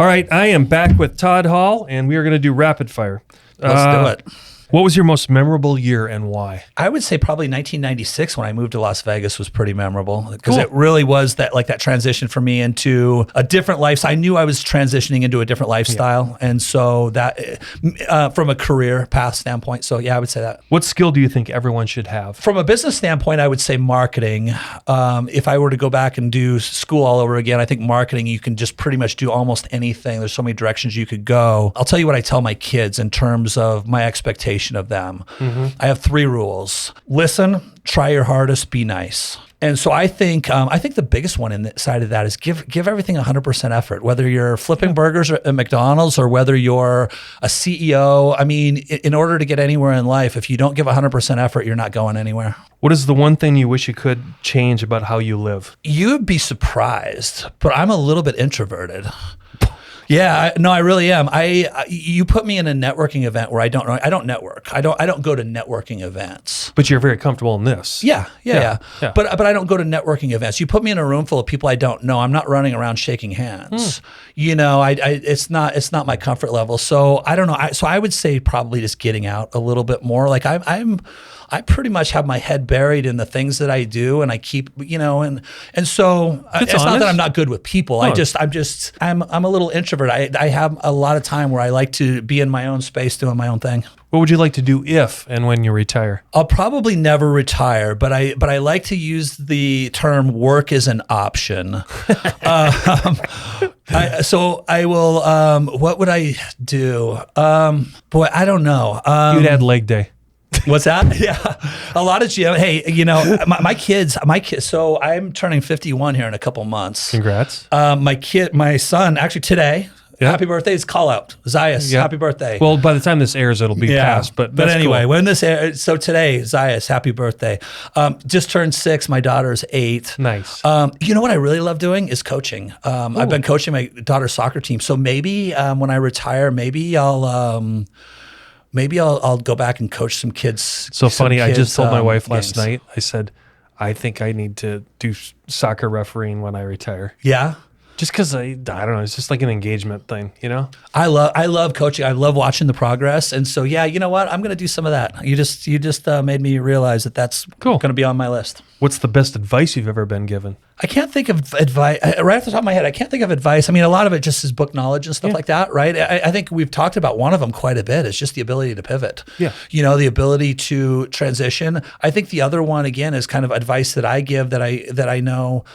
All right, I am back with Todd Hall, and we are going to do rapid fire. Let's do it. What was your most memorable year and why? I would say probably 1996 when I moved to Las Vegas was pretty memorable because Cool. it really was that transition for me into a different lifestyle. I knew I was transitioning into a different lifestyle. And so that from a career path standpoint. So yeah, I would say that. What skill do you think everyone should have? From a business standpoint, I would say marketing. If I were to go back and do school all over again, I think marketing, you can just pretty much do almost anything. There's so many directions you could go. I'll tell you what I tell my kids in terms of my expectation of them. I have 3 rules. Listen, try your hardest, be nice. And so I think the biggest one inside of that is give everything 100% effort, whether you're flipping burgers at McDonald's or whether you're a CEO. I mean, in order to get anywhere in life, if you don't give 100% effort, you're not going anywhere. What is the one thing you wish you could change about how you live? You'd be surprised, but I'm a little bit introverted. Yeah, I really am. You put me in a networking event where I don't network. I don't go to networking events. But you're very comfortable in this. Yeah. But I don't go to networking events. You put me in a room full of people I don't know. I'm not running around shaking hands. You know, it's not my comfort level. So I don't know. So I would say probably just getting out a little bit more. Like I pretty much have my head buried in the things that I do, and I keep, and so it's not that I'm not good with people. No. I'm a little introvert. I have a lot of time where I like to be in my own space doing my own thing. What would you like to do if and when you retire? I'll probably never retire, but I like to use the term work is an option. So I will, what would I do? Boy, I don't know. You'd add leg day. What's that? Yeah. A lot of gym. Hey, my kids, so I'm turning 51 here in a couple months. Congrats. My son, actually today, happy birthday, is call out. Zayas, happy birthday. Well, by the time this airs, it'll be past, but anyway, cool. when this airs, so today, Zayas, happy birthday. Just turned 6, my daughter's 8. Nice. You know what I really love doing is coaching. I've been coaching my daughter's soccer team. So maybe when I retire, maybe I'll go back and coach some kids. So funny, I just told my wife games. last night, I said, I think I need to do soccer refereeing when I retire. Yeah? Just because I don't know, it's just like an engagement thing, I love coaching. I love watching the progress. And so, yeah, you know what? I'm going to do some of that. You just made me realize that's cool. Going to be on my list. What's the best advice you've ever been given? I can't think of advice right off the top of my head. I can't think of advice. I mean, a lot of it just is book knowledge and stuff like that, right? I think we've talked about one of them quite a bit. It's just the ability to pivot. Yeah. The ability to transition. I think the other one, again, is kind of advice that I give that I know.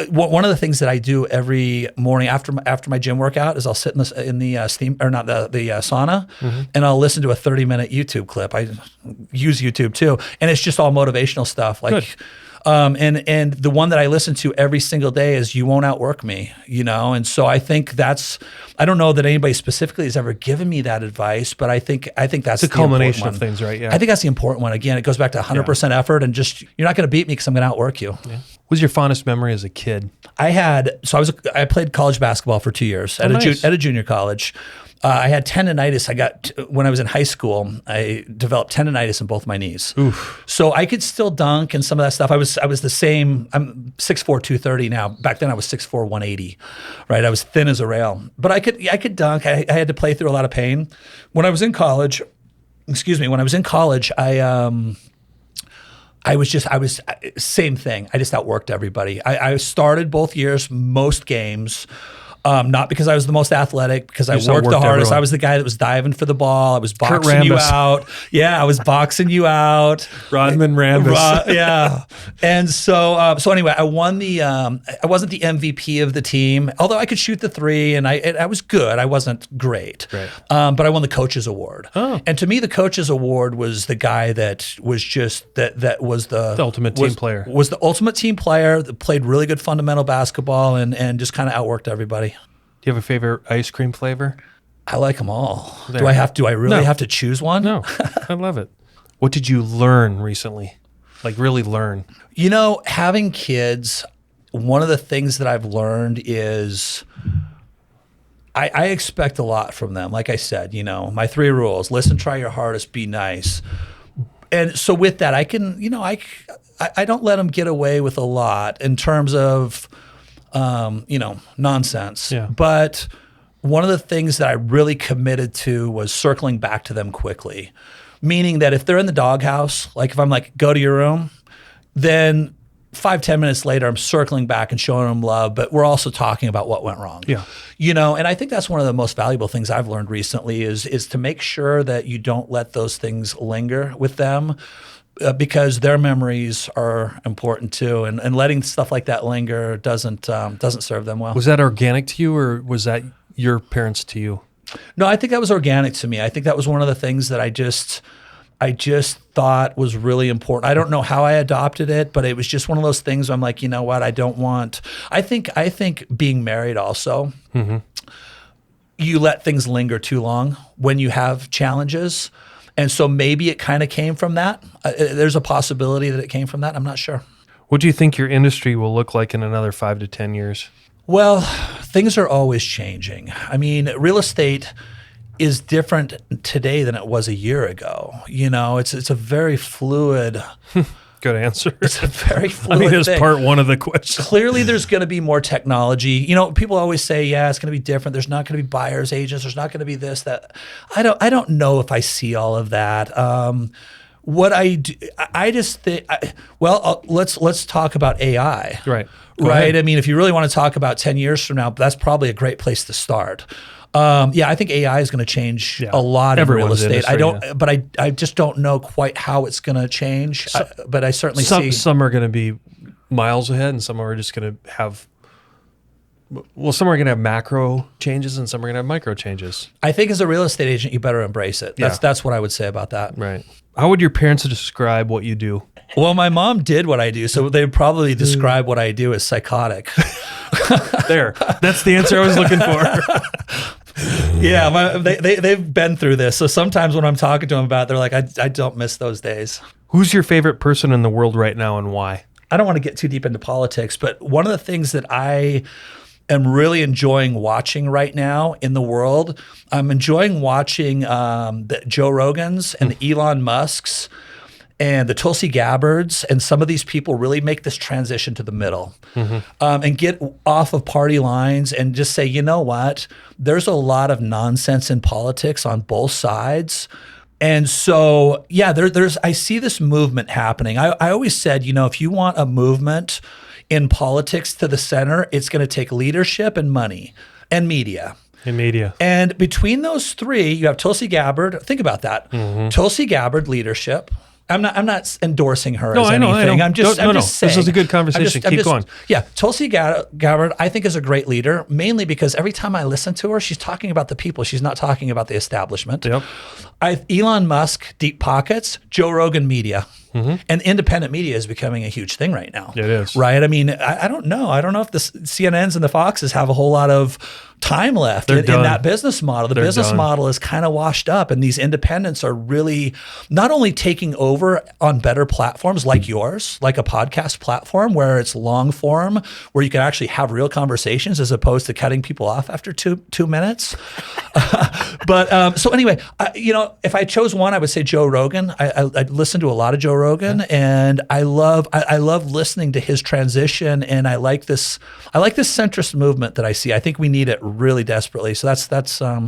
One of the things that I do every morning after my gym workout is I'll sit in the steam, or not the sauna, and I'll listen to a 30-minute YouTube clip. I use YouTube too, and it's just all motivational stuff. Like. Good. And the one that I listen to every single day is "You Won't Outwork Me," and so I think I don't know that anybody specifically has ever given me that advice, but I think that's it's a culmination of things, right? Yeah. I think that's the important one. Again, it goes back to 100% effort, and just you're not going to beat me because I'm going to outwork you. Yeah. What was your fondest memory as a kid? I played college basketball for 2 years at a junior college. I had tendonitis. When I was in high school, I developed tendonitis in both my knees. Oof. So I could still dunk and some of that stuff. I was the same. I'm 6'4", 230 now. Back then I was 6'4", 180. Right. I was thin as a rail, but I could dunk. I had to play through a lot of pain. When I was in college, I was same thing. I just outworked everybody. I started both years, most games. Not because I was the most athletic, because I worked the hardest. Everyone. I was the guy that was diving for the ball. I was boxing you out. Yeah, I was boxing you out. Rodman Rambis. Yeah. And so anyway, I won I wasn't the MVP of the team, although I could shoot the 3 and I was good. I wasn't great. Right. But I won the coaches award. Oh. And to me, the coaches award was the guy that was just, that was the ultimate team player. Was the ultimate team player that played really good fundamental basketball and just kind of outworked everybody. Do you have a favorite ice cream flavor? I like them all. There. Do I really have to choose one? No, I love it. What did you learn recently? Like really learn? Having kids, one of the things that I've learned is I expect a lot from them. Like I said, my 3 rules: listen, try your hardest, be nice. And so with that, I can, I don't let them get away with a lot in terms of, nonsense. Yeah. But one of the things that I really committed to was circling back to them quickly. Meaning that if they're in the doghouse, like if I'm like, go to your room, then 5-10 minutes later, I'm circling back and showing them love, but we're also talking about what went wrong. Yeah. And I think that's one of the most valuable things I've learned recently is to make sure that you don't let those things linger with them because their memories are important too. And letting stuff like that linger doesn't serve them well. Was that organic to you or was that your parents to you? No, I think that was organic to me. I think that was one of the things that I just thought was really important. I don't know how I adopted it, but it was just one of those things where I'm like, you know what? I think being married also, you let things linger too long when you have challenges. And so maybe it kind of came from that. There's a possibility that it came from that. I'm not sure. What do you think your industry will look like in another 5 to 10 years? Well, things are always changing. I mean, real estate is different today than it was a year ago. It's a very fluid. Good answer. It's a very fluid that's thing. part one of the question. Clearly, there's going to be more technology. People always say, yeah, it's going to be different. There's not going to be buyers agents. There's not going to be this, that. I don't know if I see all of that. What I do, I just think, let's talk about AI. Right. Right. I mean, if you really want to talk about 10 years from now, that's probably a great place to start. I think AI is going to change a lot in real estate. But I just don't know quite how it's going to change. But I certainly see some are going to be miles ahead, and some are just going to have. Well, some are going to have macro changes, and some are going to have micro changes. I think as a real estate agent, you better embrace it. That's what I would say about that. Right. How would your parents describe what you do? Well, my mom did what I do, so they would probably describe what I do as psychotic. There. That's the answer I was looking for. Yeah, they've been through this. So sometimes when I'm talking to them about it, they're like, I don't miss those days. Who's your favorite person in the world right now and why? I don't want to get too deep into politics, but one of the things that I am really enjoying watching right now in the world, I'm enjoying watching the Joe Rogans and the Elon Musks and the Tulsi Gabbards and some of these people really make this transition to the middle and get off of party lines and just say, you know what, there's a lot of nonsense in politics on both sides. And so, I see this movement happening. I always said, if you want a movement in politics to the center, it's going to take leadership and money and media. And between those three, you have Tulsi Gabbard. Think about that. Tulsi Gabbard, leadership. I'm not endorsing her as anything. I know. I'm just saying. This is a good conversation. Keep going. Yeah, Tulsi Gabbard, I think, is a great leader, mainly because every time I listen to her, she's talking about the people. She's not talking about the establishment. Yep. Elon Musk, deep pockets. Joe Rogan, media. And independent media is becoming a huge thing right now. It is. Right? I mean, I don't know. I don't know if the CNNs and the Foxes have a whole lot of time left in that business model. The business model is kind of washed up, and these independents are really not only taking over on better platforms like yours, like a podcast platform where it's long form, where you can actually have real conversations as opposed to cutting people off after two minutes. But so anyway, if I chose one, I would say Joe Rogan. I listen to a lot of Joe Rogan, and I love listening to his transition, and I like this centrist movement that I see. I think we need it really desperately. So that's I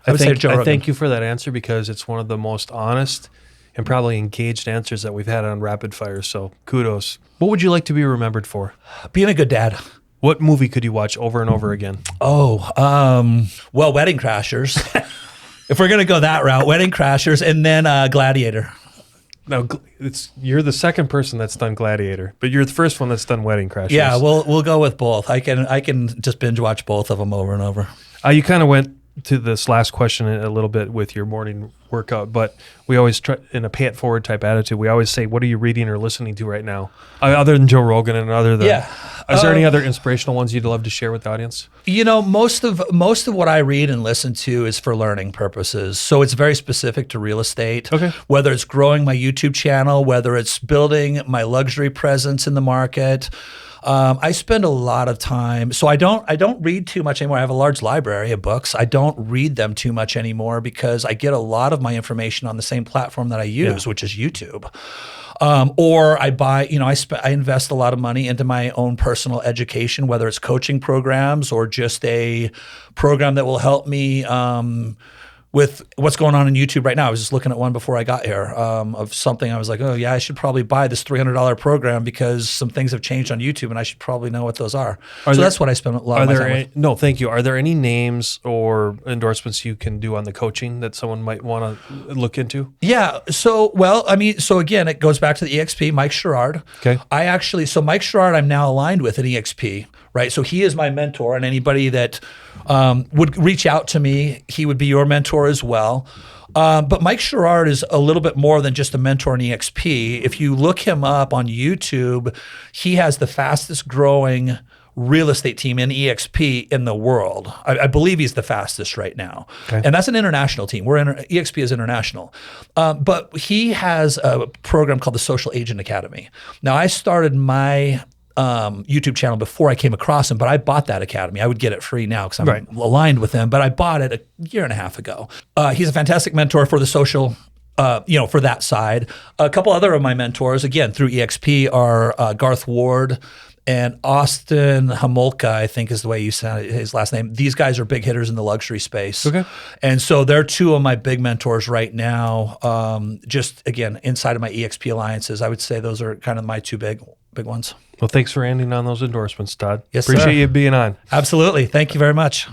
would say Joe Rogan. I thank you for that answer because it's one of the most honest and probably engaged answers that we've had on Rapid Fire. So kudos. What would you like to be remembered for? Being a good dad. What movie could you watch over and over again? Wedding Crashers. If we're gonna go that route, Wedding Crashers, and then Gladiator. No, you're the second person that's done Gladiator, but you're the first one that's done Wedding Crashers. Yeah, we'll go with both. I can just binge watch both of them over and over. You kind of went to this last question a little bit with your morning workout, but we always try in a pay it forward type attitude. We always say, "What are you reading or listening to right now?" Other than Joe Rogan and other than is there any other inspirational ones you'd love to share with the audience? Most of what I read and listen to is for learning purposes. So it's very specific to real estate. Okay. Whether it's growing my YouTube channel, whether it's building my luxury presence in the market. I spend a lot of time. So I don't read too much anymore. I have a large library of books. I don't read them too much anymore because I get a lot of my information on the same platform that I use, which is YouTube. Or I buy, I invest a lot of money into my own personal education, whether it's coaching programs or just a program that will help me with what's going on YouTube right now. I was just looking at one before I got here of something. I was like, oh yeah, I should probably buy this $300 program because some things have changed on YouTube and I should probably know what those are. That's what I spend a lot of my time with. No, thank you. Are there any names or endorsements you can do on the coaching that someone might want to look into? Yeah. So again, it goes back to the EXP, Mike Sherrard. Okay. Mike Sherrard, I'm now aligned with at EXP, right? So he is my mentor, and anybody that would reach out to me, he would be your mentor as well. But Mike Sherrard is a little bit more than just a mentor in EXP. If you look him up on YouTube, he has the fastest growing real estate team in EXP in the world. I believe he's the fastest right now. Okay. And that's an international team. EXP is international. But he has a program called the Social Agent Academy. Now, I started my YouTube channel before I came across him, but I bought that academy. I would get it free now because I'm aligned with him, but I bought it a year and a half ago. He's a fantastic mentor for the social, for that side. A couple other of my mentors, again, through EXP are Garth Ward and Austin Hamolka, I think is the way you said his last name. These guys are big hitters in the luxury space. Okay. And so they're two of my big mentors right now. Just again, inside of my EXP alliances, I would say those are kind of my two big ones. Well, thanks for ending on those endorsements, Todd. Yes, Appreciate you being on. Absolutely. Thank you very much.